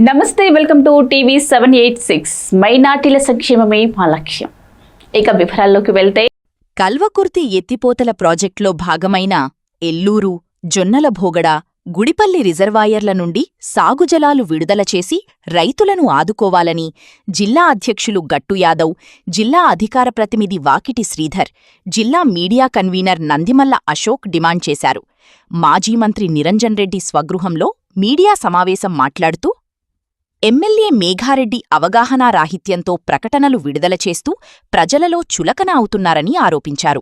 నమస్తే, welcome to TV 786. మైనార్టీల సంక్షేమమే మా లక్ష్యం. ఇక వివరాల్లోకి వెళ్తే, కల్వకుర్తి ఎత్తిపోతల ప్రాజెక్టులో భాగమైన ఎల్లూరు, జొన్నలభోగడ, గుడిపల్లి రిజర్వాయర్ల నుండి సాగుజలాలు విడుదల చేసి రైతులను ఆదుకోవాలని జిల్లా అధ్యక్షులు గట్టు యాదవ్, జిల్లా అధికార ప్రతినిధి వాకిటి శ్రీధర్, జిల్లా media convener Nandimalla Ashok demand చేశారు. మాజీ మంత్రి నిరంజన్ రెడ్డి స్వగృహంలో మీడియా సమావేశం మాట్లాడుతూ ఎమ్మెల్యే మేఘారెడ్డి అవగాహనారాహిత్యంతో ప్రకటనలు విడుదల చేస్తూ ప్రజలలో చులకన అవుతున్నారని ఆరోపించారు.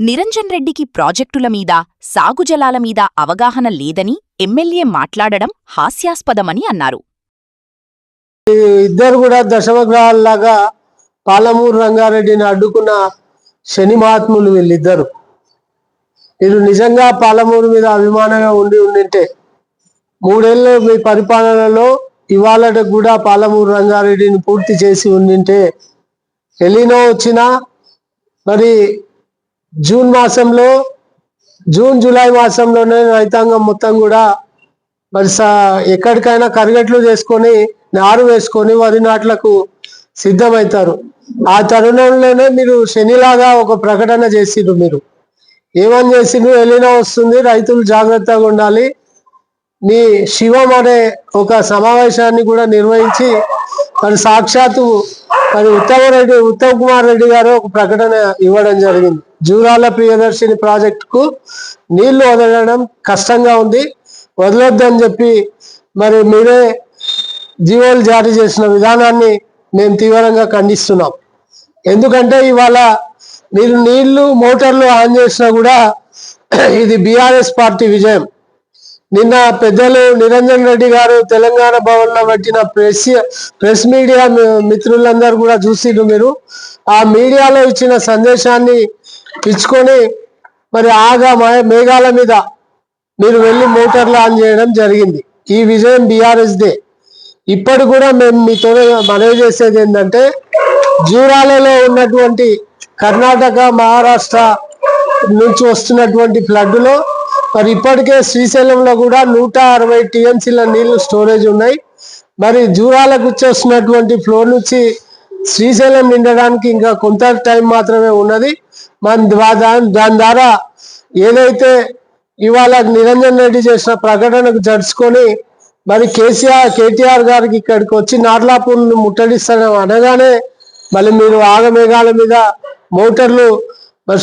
నిరంజన్ రెడ్డికి ప్రాజెక్టుల మీద, సాగుజలాల మీద అవగాహన లేదని ఎమ్మెల్యే మాట్లాడడం హాస్యాస్పదమని అన్నారు. ఇద్దరు కూడా దశమగ్రహాల్లాగా పాలమూరు రంగారెడ్డిని అడ్డుకున్న శని మహాత్ములు వీళ్ళిద్దరు. వీళ్ళు నిజంగా పాలమూరు మీద అభిమానంగా ఉండింటే 3 ఏళ్ళ మీ పరిపాలనలో ఇవాళ కూడా పాలమూరు రంగారెడ్డిని పూర్తి చేసి ఉండింటే ఎలినో వచ్చినా మరి జూన్ జూలై మాసంలోనే రైతాంగం మొత్తం కూడా మరి ఎక్కడికైనా కరిగట్లు చేసుకొని నారు వేసుకొని వరి నాట్లకు సిద్ధమవుతారు. ఆ తరుణంలోనే మీరు శనిలాగా ఒక ప్రకటన చేసిండ్రు. మీరు ఏమని చేసిండ్రు? ఎలినో వస్తుంది, రైతులు జాగ్రత్తగా ఉండాలి. మీ శివం అనే ఒక సమావేశాన్ని కూడా నిర్వహించి మరి సాక్షాత్తు మరి ఉత్తమ్ కుమార్ రెడ్డి గారు ఒక ప్రకటన ఇవ్వడం జరిగింది. జూరాల ప్రియదర్శిని ప్రాజెక్టుకు నీళ్లు వదలడం కష్టంగా ఉంది, వదలొద్దని చెప్పి మరి మీరే జీవోలు జారీ చేసిన విధానాన్ని మేము తీవ్రంగా ఖండిస్తున్నాం. ఎందుకంటే ఇవాళ మీరు నీళ్లు మోటార్లు ఆన్ చేసినా కూడా ఇది బీఆర్ఎస్ పార్టీ విజయం. నిన్న పెద్దలు నిరంజన్ రెడ్డి గారు తెలంగాణ భవన్లో పెట్టిన ప్రెస్ మీడియా మిత్రులందరూ కూడా చూసిండ్రు. మీరు ఆ మీడియాలో ఇచ్చిన సందేశాన్ని ఇచ్చుకొని మరి మేఘాల మీద మీరు వెళ్ళి మోటార్లు ఆన్ చేయడం జరిగింది. ఈ విజయం బీఆర్ఎస్దే. ఇప్పటి కూడా మేము మీతో మనవి చేసేది ఏంటంటే, జూరాలలో ఉన్నటువంటి కర్ణాటక, మహారాష్ట్ర నుంచి వస్తున్నటువంటి ఫ్లడ్లో మరి ఇప్పటికే శ్రీశైలంలో కూడా 160 టీఎంసీల నీళ్లు స్టోరేజ్ ఉన్నాయి. మరి జూరాలకు వచ్చేస్తున్నటువంటి ఫ్లోర్ నుంచి శ్రీశైలం నిండడానికి ఇంకా కొంత టైం మాత్రమే ఉన్నది. దాని ద్వారా ఏదైతే ఇవాళ నిరంజన్ రెడ్డి చేసిన ప్రకటనకు జడుచుకొని మరి కేటీఆర్ గారికి ఇక్కడికి వచ్చి నార్లాపూర్ను ముట్టడిస్తాను అనగానే మళ్ళీ మీరు ఆగమేఘాల మీద మోటార్లు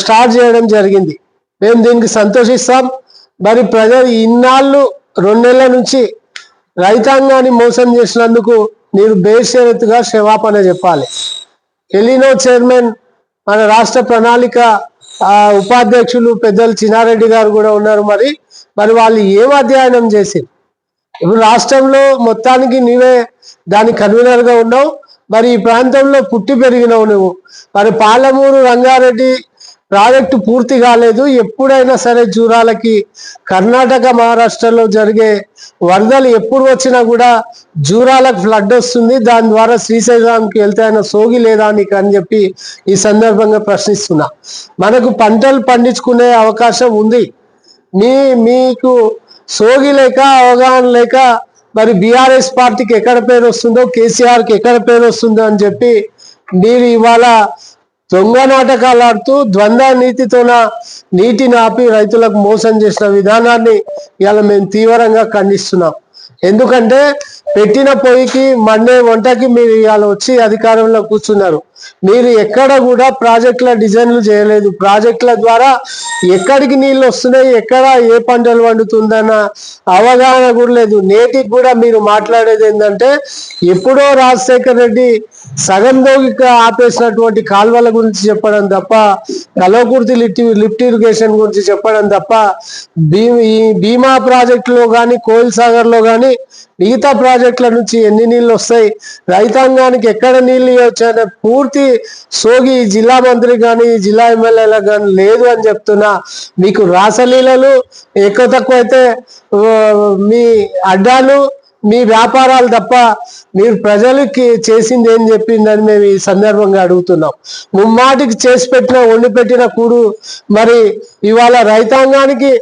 స్టార్ట్ చేయడం జరిగింది. మేము దీనికి సంతోషిస్తాం. మరి ప్రజలు ఇన్నాళ్ళు 2 నెలల నుంచి రైతాంగాన్ని మోసం చేసినందుకు మీరు బేషరతుగా క్షమాపణ చెప్పాలి. ఎలినో చైర్మన్ మన రాష్ట్ర ప్రణాళిక ఉపాధ్యక్షులు పెద్దలు చిన్నారెడ్డి గారు కూడా ఉన్నారు. మరి వాళ్ళు ఏం అధ్యయనం చేసింది? ఇప్పుడు రాష్ట్రంలో మొత్తానికి నీవే దాని కన్వీనర్గా ఉన్నావు. మరి ఈ ప్రాంతంలో పుట్టి పెరిగినావు నువ్వు. మరి పాలమూరు రంగారెడ్డి ప్రాజెక్టు పూర్తి కాలేదు. ఎప్పుడైనా సరే జూరాలకి కర్ణాటక, మహారాష్ట్రలో జరిగే వరదలు ఎప్పుడు వచ్చినా కూడా జూరాలకు ఫ్లడ్ వస్తుంది. దాని ద్వారా శ్రీశైలానికి వెళ్తే ఆయన సోగి లేదా నీకు అని చెప్పి ఈ సందర్భంగా ప్రశ్నిస్తున్నా. మనకు పంటలు పండించుకునే అవకాశం ఉంది. మీకు సోగి లేక, అవగాహన లేక మరి బీఆర్ఎస్ పార్టీకి ఎక్కడ పేరు వస్తుందో, కేసీఆర్కి ఎక్కడ పేరు వస్తుందో అని చెప్పి మీరు ఇవాళ దొంగ నాటకాలు ఆడుతూ ద్వంద్వ నీటిని ఆపి రైతులకు మోసం చేసిన విధానాన్ని ఇవాళ మేము తీవ్రంగా ఖండిస్తున్నాం. ఎందుకంటే పెట్టిన పొయ్యికి మండే వంటకి మీరు ఇవాళ వచ్చి అధికారంలో కూర్చున్నారు. మీరు ఎక్కడ కూడా ప్రాజెక్టుల డిజైన్లు చేయలేదు. ప్రాజెక్టుల ద్వారా ఎక్కడికి నీళ్ళు వస్తున్నాయి, ఎక్కడ ఏ పంటలు వండుతుందన్న అవగాహన కూడా లేదు. నేటికి కూడా మీరు మాట్లాడేది ఏంటంటే, ఎప్పుడో రాజశేఖర్ రెడ్డి సగం దోగిక ఆపేసినటువంటి కాల్వల గురించి చెప్పడం తప్ప, కల్వకుర్తి లిఫ్ట్ ఇరిగేషన్ గురించి చెప్పడం తప్ప, ఈ భీమా ప్రాజెక్టులో కానీ, కోయిల్ సాగర్లో కానీ మిగతా ప్రాజెక్టుల నుంచి ఎన్ని నీళ్ళు వస్తాయి, రైతాంగానికి ఎక్కడ నీళ్ళు ఇవ్వచ్చనే పూర్తి సోగి జిల్లా మంత్రి కానీ, జిల్లా ఎమ్మెల్యేలకు కానీ లేదు అని చెప్తున్నా. మీకు రాసలీలలు ఎక్కువ తక్కువ అయితే మీ అడ్డాలు, మీ వ్యాపారాలు తప్ప మీరు ప్రజలకి చేసింది ఏం చెప్పిందని మేము ఈ సందర్భంగా అడుగుతున్నాం. ముమ్మాటికి చేసి పెట్టిన, వండి పెట్టిన కూడు మరి ఇవాళ రైతాంగానికి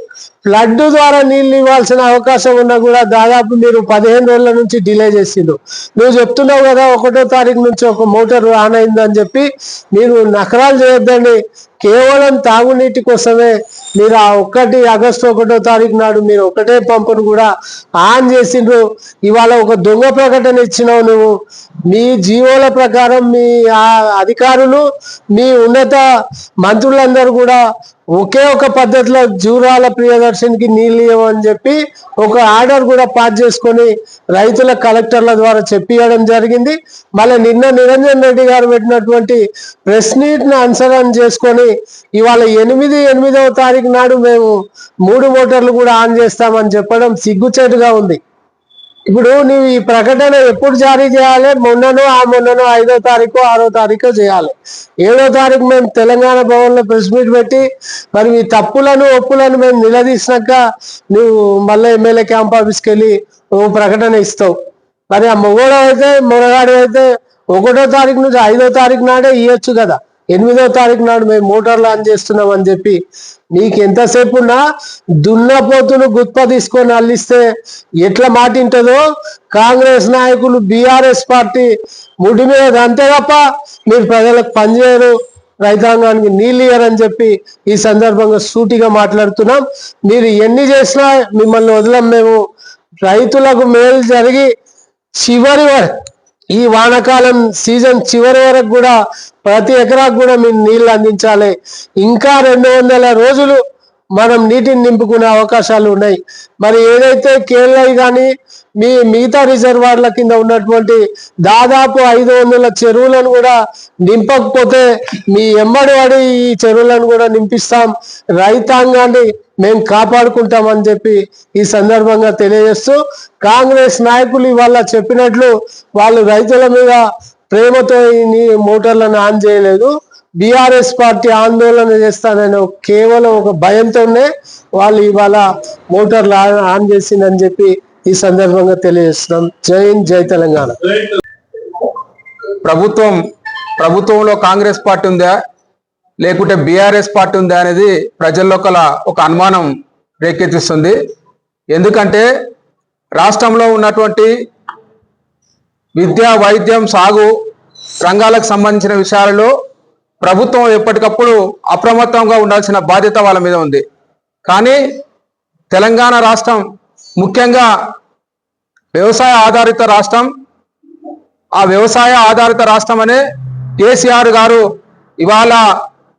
ఫ్లడ్ ద్వారా నీళ్ళు ఇవ్వాల్సిన అవకాశం ఉన్నా కూడా దాదాపు మీరు 15 రోజుల నుంచి డిలే చేసిండ్రు. నువ్వు చెప్తున్నావు కదా 1వ తారీఖు నుంచి ఒక మోటార్ ఆన్ అయిందని చెప్పి. మీరు నకరాలు చేయొద్దండి. కేవలం తాగునీటి కోసమే మీరు ఆ ఆగస్టు 1వ తారీఖు నాడు మీరు ఒకటే పంపును కూడా ఆన్ చేసిండ్రు. ఇవాళ ఒక దొంగ ప్రకటన ఇచ్చినావు నువ్వు. మీ జీవోల ప్రకారం మీ అధికారులు మీ ఉన్నత మంత్రులందరూ కూడా ఒకే ఒక పద్ధతిలో జూరాల ప్రియదర్శన్కి నీళ్ళు ఇవ్వమని చెప్పి ఒక ఆర్డర్ కూడా పాస్ చేసుకొని రైతుల కలెక్టర్ల ద్వారా చెప్పియడం జరిగింది. మళ్ళీ నిన్న నిరంజన్ రెడ్డి గారు పెట్టినటువంటి ప్రెస్ మీట్ను అనుసరణ చేసుకొని ఇవాళ 8వ తారీఖు నాడు మేము 3 మోటార్లు కూడా ఆన్ చేస్తామని చెప్పడం సిగ్గుచేటుగా ఉంది. ఇప్పుడు నీవు ఈ ప్రకటన ఎప్పుడు జారీ చేయాలి? మొన్ననో 5వ తారీఖు 6వ తారీఖు చేయాలి. 7వ తారీఖు మేము తెలంగాణ భవన్లో ప్రెస్ మీట్ పెట్టి మరి ఈ తప్పులను ఒప్పులను మేము నిలదీసినాక నువ్వు మళ్ళీ ఎమ్మెల్యే క్యాంప్ ఆఫీస్కి వెళ్ళి నువ్వు ప్రకటన ఇస్తావు. మరి ఆ మొగగాడు అయితే 1వ తారీఖు నుంచి 5వ తారీఖు నాడే ఇవ్వచ్చు కదా. 8వ తారీఖు నాడు మేము మోటార్లు ఆన్ చేస్తున్నాం అని చెప్పి నీకు ఎంతసేపు ఉన్నా దున్నపోతును గుత్ప తీసుకొని అల్లిస్తే ఎట్లా మాటింటుందో కాంగ్రెస్ నాయకులు బీఆర్ఎస్ పార్టీ ముడి మీద అంతే తప్ప మీరు ప్రజలకు పనిచేయరు, రైతాంగానికి నీళ్ళు ఇయ్యరని చెప్పి ఈ సందర్భంగా సూటిగా మాట్లాడుతున్నాం. మీరు ఎన్ని చేసినా మిమ్మల్ని వదలం. మేము రైతులకు మేలు జరిగి చివరి వరకు ఈ వానాకాలం సీజన్ చివరి వరకు కూడా ప్రతి ఎకరాకు కూడా మీరు నీళ్లు అందించాలి. ఇంకా 200 రోజులు మనం నీటిని నింపుకునే అవకాశాలు ఉన్నాయి. మరి ఏదైతే కేరళ కానీ మిగతా రిజర్వాయర్ల కింద ఉన్నటువంటి దాదాపు 500 చెరువులను కూడా నింపకపోతే మీ ఎమ్మడి పడి ఈ చెరువులను కూడా నింపిస్తాం, రైతాంగాన్ని మేము కాపాడుకుంటామని చెప్పి ఈ సందర్భంగా తెలియజేస్తూ, కాంగ్రెస్ నాయకులు ఇవాళ చెప్పినట్లు వాళ్ళు రైతుల మీద ప్రేమతో ఈ మోటార్లను ఆన్ చేయలేదు. బీఆర్ఎస్ పార్టీ ఆందోళన చేస్తానని కేవలం ఒక భయంతోనే వాళ్ళు ఇవాళ మోటార్లు ఆన్ చేసిందని చెప్పి ఈ సందర్భంగా తెలియజేస్తున్నాం. జై హింద్, జై తెలంగాణ. ప్రభుత్వంలో కాంగ్రెస్ పార్టీ ఉందా లేకుంటే బీఆర్ఎస్ పార్టీ ఉందా అనేది ప్రజల్లో ఒక అనుమానం రేకెత్తిస్తుంది. ఎందుకంటే రాష్ట్రంలో ఉన్నటువంటి విద్య, వైద్యం, సాగు రంగాలకు సంబంధించిన విషయాలలో ప్రభుత్వం ఎప్పటికప్పుడు అప్రమత్తంగా ఉండాల్సిన బాధ్యత వాళ్ళ మీద ఉంది. కానీ తెలంగాణ రాష్ట్రం ముఖ్యంగా వ్యవసాయ ఆధారిత రాష్ట్రం. ఆ వ్యవసాయ ఆధారిత రాష్ట్రం అనే కేసీఆర్ గారు ఇవాళ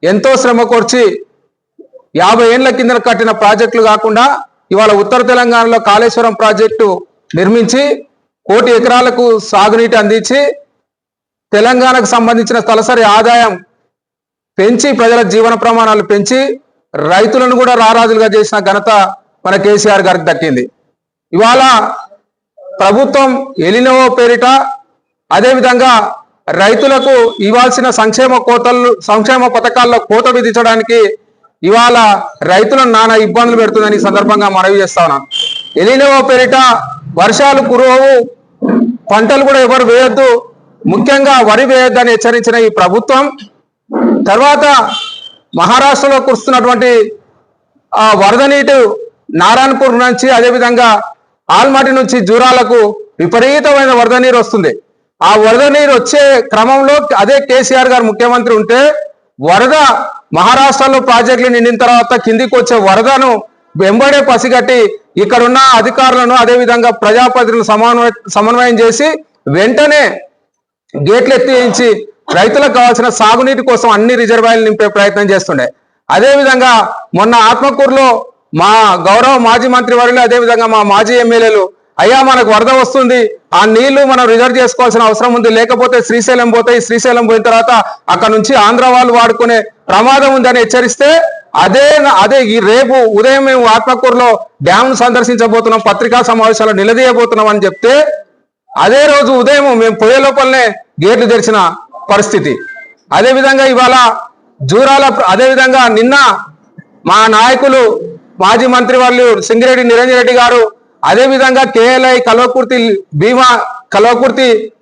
ఎంతో శ్రమ కోర్చి 50 ఏళ్ల కింద కట్టిన ప్రాజెక్టులు కాకుండా ఇవాళ ఉత్తర తెలంగాణలో కాళేశ్వరం ప్రాజెక్టు నిర్మించి 1 కోటి ఎకరాలకు సాగునీటి అందించి తెలంగాణకు సంబంధించిన తలసరి ఆదాయం పెంచి ప్రజల జీవన ప్రమాణాలు పెంచి రైతులను కూడా రారాజులుగా చేసిన ఘనత మన కేసీఆర్ గారికి దక్కింది. ఇవాళ ప్రభుత్వం ఎలినోవో పేరిట అదేవిధంగా రైతులకు ఇవ్వాల్సిన సంక్షేమ పథకాల్లో కోత విధించడానికి ఇవాళ రైతులను నానా ఇబ్బందులు పెడుతుందని ఈ సందర్భంగా మనవి చేస్తా ఉన్నాను. ఎలినోవో పేరిట వర్షాలు కురవవు, పంటలు కూడా ఎవరు వేయొద్దు, ముఖ్యంగా వరి వేయొద్దని హెచ్చరించిన ఈ ప్రభుత్వం తర్వాత మహారాష్ట్రలో కురుస్తున్నటువంటి ఆ వరద నీటి నారాయణపూర్ నుంచి అదేవిధంగా ఆల్మాటి నుంచి జూరాలకు విపరీతమైన వరద నీరు వస్తుంది. ఆ వరద నీరు వచ్చే క్రమంలో అదే కేసీఆర్ గారు ముఖ్యమంత్రి ఉంటే వరద మహారాష్ట్రలో ప్రాజెక్టులు నిండిన తర్వాత కిందికి వచ్చే వరదను వెంబడే పసిగట్టి ఇక్కడున్న అధికారులను అదేవిధంగా ప్రజాప్రతినిధులను సమన్వయం చేసి వెంటనే గేట్లు ఎత్తించి రైతులకు కావాల్సిన సాగునీటి కోసం అన్ని రిజర్వాయర్లు నింపే ప్రయత్నం చేస్తుండే. అదేవిధంగా మొన్న ఆత్మకూరులో మా గౌరవ మాజీ మంత్రి వర్యులు అదేవిధంగా మా మాజీ ఎమ్మెల్యేలు అయ్యా మనకు వరద వస్తుంది, ఆ నీళ్లు మనం రిజర్వ్ చేసుకోవాల్సిన అవసరం ఉంది, లేకపోతే శ్రీశైలం పోతాయి, శ్రీశైలం పోయిన తర్వాత అక్కడ నుంచి ఆంధ్ర వాళ్ళు వాడుకునే ప్రమాదం ఉందని హెచ్చరిస్తే అదే ఈ రేపు ఉదయం మేము ఆత్మకూరులో డ్యామ్ సందర్శించబోతున్నాం, పత్రికా సమావేశాలు నిలదీయబోతున్నాం అని చెప్తే అదే రోజు ఉదయం మేము పోయే లోపలనే గేట్లు తెరిచిన పరిస్థితి. అదేవిధంగా ఇవాళ జూరాల అదేవిధంగా నిన్న మా నాయకులు మాజీ మంత్రి వాళ్ళు సింగిరెడ్డి నిరంజన్ రెడ్డి గారు అదేవిధంగా కేఎల్ఐ కల్వకుర్తి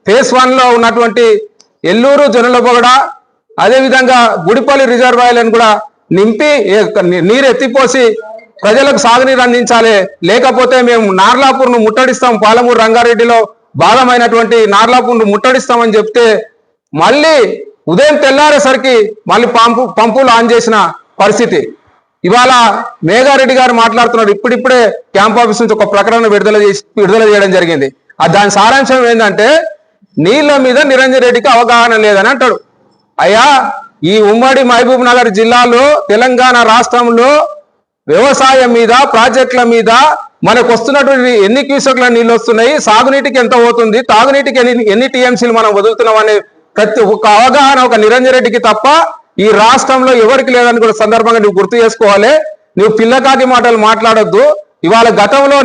ఫేజ్ 1 లో ఉన్నటువంటి ఎల్లూరు జొన్నలబొగడ అదేవిధంగా గుడిపల్లి రిజర్వాయర్లను కూడా నింపి నీరు ఎత్తిపోసి ప్రజలకు సాగునీరు అందించాలి, లేకపోతే మేము నార్లాపూర్ను ముట్టడిస్తాం, పాలమూరు రంగారెడ్డిలో భాగమైనటువంటి నార్లాపూర్ను ముట్టడిస్తామని చెప్తే మళ్ళీ ఉదయం తెల్లారేసరికి మళ్ళీ పంపులు ఆన్ చేసిన పరిస్థితి. ఇవాళ మేఘారెడ్డి గారు మాట్లాడుతున్నారు, ఇప్పుడిప్పుడే క్యాంప్ ఆఫీస్ నుంచి ఒక ప్రకటన విడుదల చేయడం జరిగింది. దాని సారాంశం ఏంటంటే నీళ్ల మీద నిరంజన్ రెడ్డికి అవగాహన లేదని అంటాడు. అయ్యా, ఈ ఉమ్మడి మహబూబ్ నగర్ జిల్లాలో తెలంగాణ రాష్ట్రంలో వ్యవసాయం మీద, ప్రాజెక్టుల మీద మనకు వస్తున్నటువంటి ఎన్ని క్యూసెక్ల నీళ్ళు వస్తున్నాయి, సాగునీటికి ఎంత పోతుంది, తాగునీటికి ఎన్ని టీఎంసీలు మనం వదులుతున్నాం అనే ప్రతి ఒక్క అవగాహన ఒక నిరంజన్ రెడ్డికి తప్ప ఈ రాష్ట్రంలో ఎవరికి లేదని కూడా సందర్భంగా నువ్వు గుర్తు చేసుకోవాలి. నువ్వు పిల్లకాకి మాటలు మాట్లాడొద్దు. ఇవాళ గతంలో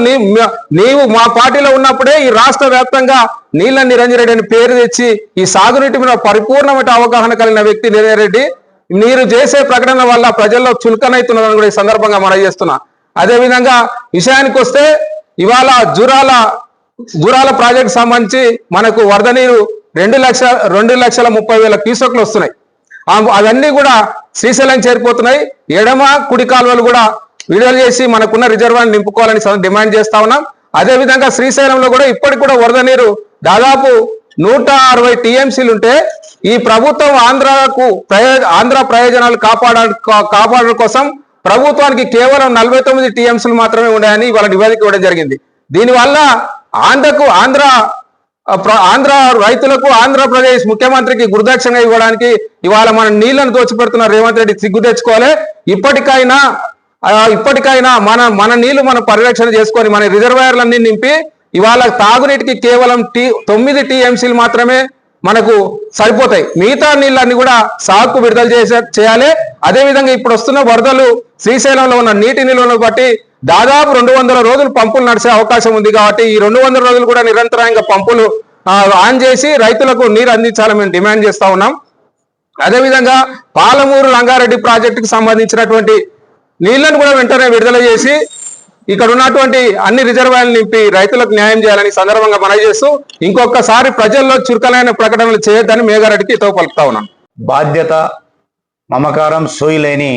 నీవు మా పార్టీలో ఉన్నప్పుడే ఈ రాష్ట్ర వ్యాప్తంగా నీళ్ళ నిరంజన్ రెడ్డి అని పేరు తెచ్చి ఈ సాగునీటి మీద పరిపూర్ణమైన అవగాహన కలిగిన వ్యక్తి నిరంజన్ రెడ్డి. మీరు చేసే ప్రకటన వల్ల ప్రజల్లో చులకనైతున్నదని కూడా ఈ సందర్భంగా మనం చేస్తున్నా. అదేవిధంగా విషయానికి వస్తే ఇవాళ జూరాల ప్రాజెక్టు సంబంధించి మనకు వరద నీరు 2,30,000 క్యూసెక్లు వస్తున్నాయి. అవన్నీ కూడా శ్రీశైలం చేరిపోతున్నాయి. ఎడమ కుడి కాలువలు కూడా విడుదల చేసి మనకున్న రిజర్వాయర్ నింపుకోవాలని డిమాండ్ చేస్తా ఉన్నాం. అదేవిధంగా శ్రీశైలంలో కూడా ఇప్పటికి కూడా వరద నీరు దాదాపు 160 టీఎంసీలు ఉంటే ఈ ప్రభుత్వం ఆంధ్ర ప్రయోజనాలు కాపాడడం కోసం ప్రభుత్వానికి కేవలం 49 టీఎంసీలు మాత్రమే ఉన్నాయని ఇవాళ నివేదిక ఇవ్వడం జరిగింది. దీనివల్ల ఆంధ్ర రైతులకు ఆంధ్రప్రదేశ్ ముఖ్యమంత్రికి గురుదక్షిణగా ఇవ్వడానికి ఇవాళ మన నీళ్లను దోచిపెడుతున్న రేవంత్ రెడ్డి సిగ్గు తెచ్చుకోవాలి. ఇప్పటికైనా మన నీళ్లు మనం పరిరక్షణ చేసుకొని మన రిజర్వాయర్లన్నీ నింపి ఇవాళ తాగునీటికి కేవలం 9 టీఎంసీలు మాత్రమే మనకు సరిపోతాయి. మిగతా నీళ్ళన్ని కూడా సాగుకు విడుదల చేయాలి. అదేవిధంగా ఇప్పుడు వస్తున్న వరదలు శ్రీశైలంలో ఉన్న నీటి నిల్వను బట్టి దాదాపు 200 రోజులు పంపులు నడిచే అవకాశం ఉంది. కాబట్టి ఈ 200 రోజులు కూడా నిరంతరంగా పంపులు ఆన్ చేసి రైతులకు నీరు అందించాలని మేము డిమాండ్ చేస్తా ఉన్నాం. అదేవిధంగా పాలమూరు రంగారెడ్డి ప్రాజెక్టుకు సంబంధించినటువంటి నీళ్లను కూడా వెంటనే విడుదల చేసి ఇక్కడ ఉన్నటువంటి అన్ని రిజర్వాయర్లు నింపి రైతులకు న్యాయం చేయాలని సందర్భంగా మనవి చేస్తూ ఇంకొకసారి ప్రజల్లో చురుకైన ప్రకటనలు చేయొద్దని మేఘారెడ్డికి హితవు పలుకుతా ఉన్నాను. బాధ్యత, మమకారం, సోయి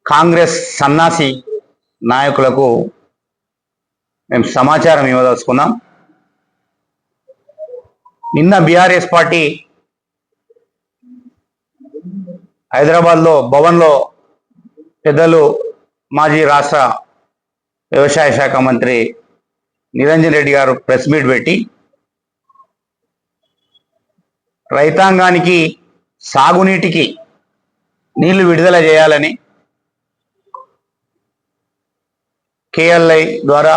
కాంగ్రెస్ సన్నాసి నాయకులకు మేము సమాచారం ఇవ్వదలుచుకున్నాం. నిన్న బీఆర్ఎస్ పార్టీ హైదరాబాద్లో భవన్లో పెద్దలు మాజీ రాష్ట్ర వ్యవసాయ శాఖ మంత్రి నిరంజన్ రెడ్డి గారు ప్రెస్ మీట్ పెట్టి రైతాంగానికి సాగునీటికి నీళ్లు విడుదల చేయాలని కేఎల్ఐ ద్వారా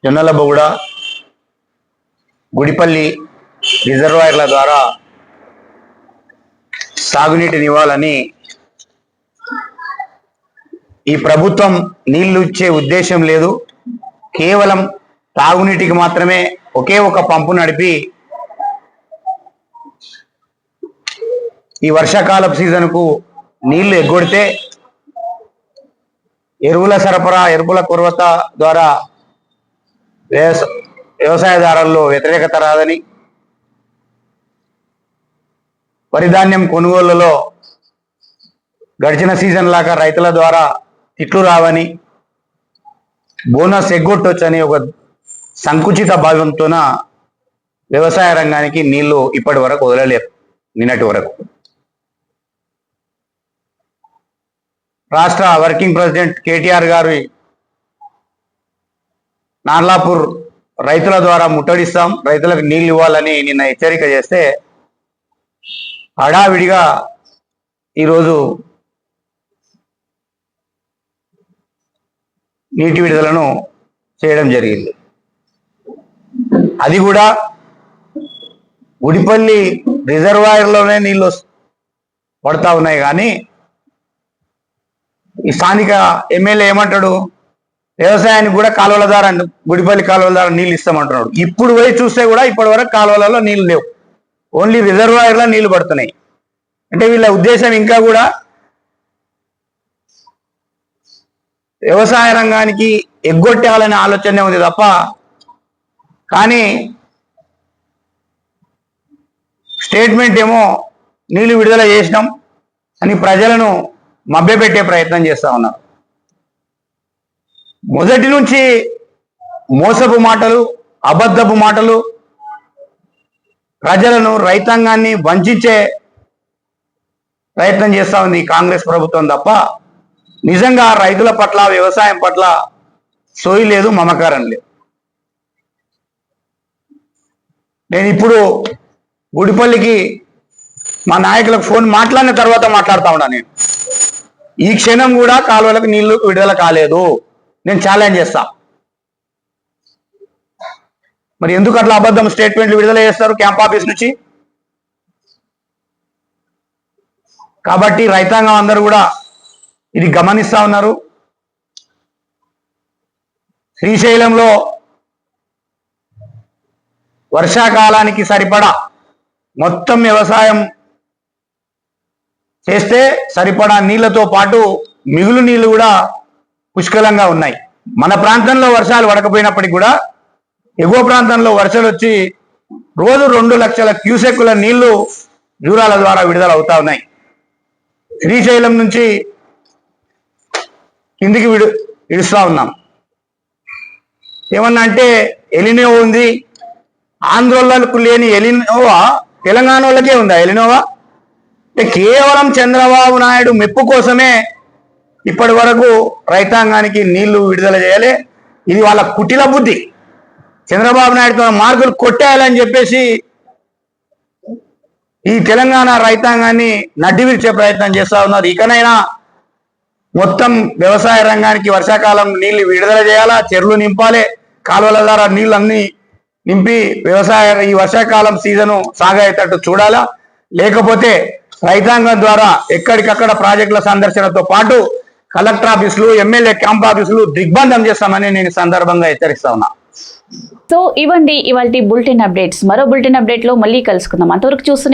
జొన్నలబొగుడ, గుడిపల్లి రిజర్వాయర్ల ద్వారా సాగునీటిని ఇవ్వాలని ఈ ప్రభుత్వం నీళ్లు ఇచ్చే ఉద్దేశం లేదు. కేవలం తాగునీటికి మాత్రమే ఒకే ఒక పంపు నడిపి ఈ వర్షాకాలపు సీజన్కు నీళ్లు ఎగ్గొడితే ఎరువుల సరఫరా, ఎరువుల కొరత ద్వారా వ్యవసాయదారుల్లో వ్యతిరేకత రాదని, వరి ధాన్యం కొనుగోళ్లలో గడిచిన సీజన్ లాగా రైతుల ద్వారా తిట్లు రావని, బోనస్ ఎగ్గొట్టొచ్చని ఒక సంకుచిత భావంతోన వ్యవసాయ రంగానికి నీళ్లు ఇప్పటి వరకు వదలలేరు. నిన్నటి వరకు రాష్ట్ర వర్కింగ్ ప్రెసిడెంట్ కేటీఆర్ గారి నార్లాపూర్ రైతుల ద్వారా ముట్టడిస్తాం, రైతులకు నీళ్లు ఇవ్వాలని నిన్న హెచ్చరిక చేస్తే హడావిడిగా ఈరోజు నీటి విడుదలను చేయడం జరిగింది. అది కూడా గుడిపల్లి రిజర్వాయర్లోనే నీళ్ళు పడతా ఉన్నాయి. కానీ ఈ స్థానిక ఎమ్మెల్యే ఏమంటాడు, వ్యవసాయానికి కూడా కాలువల ద్వారా, గుడిపల్లి కాలువల ద్వారా నీళ్ళు ఇస్తామంటున్నాడు. ఇప్పుడు పోయి చూస్తే కూడా ఇప్పటి వరకు కాలువలలో నీళ్లు లేవు, ఓన్లీ రిజర్వాయర్లో నీళ్లు పడుతున్నాయి. అంటే వీళ్ళ ఉద్దేశం ఇంకా కూడా వ్యవసాయ రంగానికి ఎగ్గొట్టాలనే ఆలోచనే ఉంది తప్ప, కానీ స్టేట్మెంట్ ఏమో నీళ్లు విడుదల చేసినాం అని ప్రజలను మభ్యపెట్టే ప్రయత్నం చేస్తా ఉన్నారు. మొదటి నుంచి మోసపు మాటలు, అబద్ధపు మాటలు, ప్రజలను, రైతాంగాన్ని వంచే ప్రయత్నం చేస్తా ఉంది కాంగ్రెస్ ప్రభుత్వం తప్ప నిజంగా రైతుల పట్ల, వ్యవసాయం పట్ల సోయి లేదు, మమకారం లేదు. నేను ఇప్పుడు గుడిపల్లికి మా నాయకులకు ఫోన్ మాట్లాడిన తర్వాత మాట్లాడుతా ఉన్నా. నేను ఈ క్షణం కూడా కాలువలకు నీళ్లు విడుదల కాలేదు, నేను ఛాలెంజ్ చేస్తా. మరి ఎందుకు అట్లా అబద్ధం స్టేట్మెంట్లు విడుదల చేస్తారు క్యాంప్ ఆఫీస్ నుంచి? కాబట్టి రైతాంగం అందరూ కూడా ఇది గమనిస్తా ఉన్నారు. శ్రీశైలంలో వర్షాకాలానికి సరిపడా మొత్తం వ్యవసాయం చేస్తే సరిపడా నీళ్లతో పాటు మిగులు నీళ్లు కూడా పుష్కలంగా ఉన్నాయి. మన ప్రాంతంలో వర్షాలు పడకపోయినప్పటికీ కూడా ఎగువ ప్రాంతంలో వర్షాలు వచ్చి రోజు 2 లక్షల క్యూసెక్కుల నీళ్లు జూరాల ద్వారా విడుదల అవుతా ఉన్నాయి. శ్రీశైలం నుంచి కిందికి విడుస్తా ఉన్నాం. ఏమన్నా అంటే ఎలినో ఉంది, ఆంధ్రోళ్లకు లేని ఎలినోవా తెలంగాణ వాళ్ళకే ఉందా ఎలినోవా? కేవలం చంద్రబాబు నాయుడు మెప్పు కోసమే ఇప్పటి వరకు రైతాంగానికి నీళ్లు విడుదల చేయాలి. ఇది వాళ్ళ కుటిల బుద్ధి. చంద్రబాబు నాయుడుతో మార్కులు కొట్టేయాలని చెప్పేసి ఈ తెలంగాణ రైతాంగాన్ని నడ్డివిర్చే ప్రయత్నం చేస్తా ఉన్నారు. ఇకనైనా మొత్తం వ్యవసాయ రంగానికి వర్షాకాలం నీళ్లు విడుదల చేయాలా, చెరువులు నింపాలి, కాలువల ద్వారా నీళ్ళన్నీ నింపి ఈ వర్షాకాలం సీజను సాగేటట్టు చూడాలా. లేకపోతే రైతాంగం ద్వారా ఎక్కడికక్కడ ప్రాజెక్టుల సందర్శనతో పాటు కలెక్టర్ ఆఫీసులు, ఎమ్మెల్యే క్యాంప్ ఆఫీసులు దిగ్బంధం చేస్తామని నేను సందర్భంగా హెచ్చరిస్తా ఉన్నా. సో ఇవ్వండి ఇవాల్టి బులెటిన్ అప్డేట్స్. మరో బులెటిన్ అప్డేట్ లో మళ్ళీ కలుసుకుందాం. అంతవరకు చూస్తూనే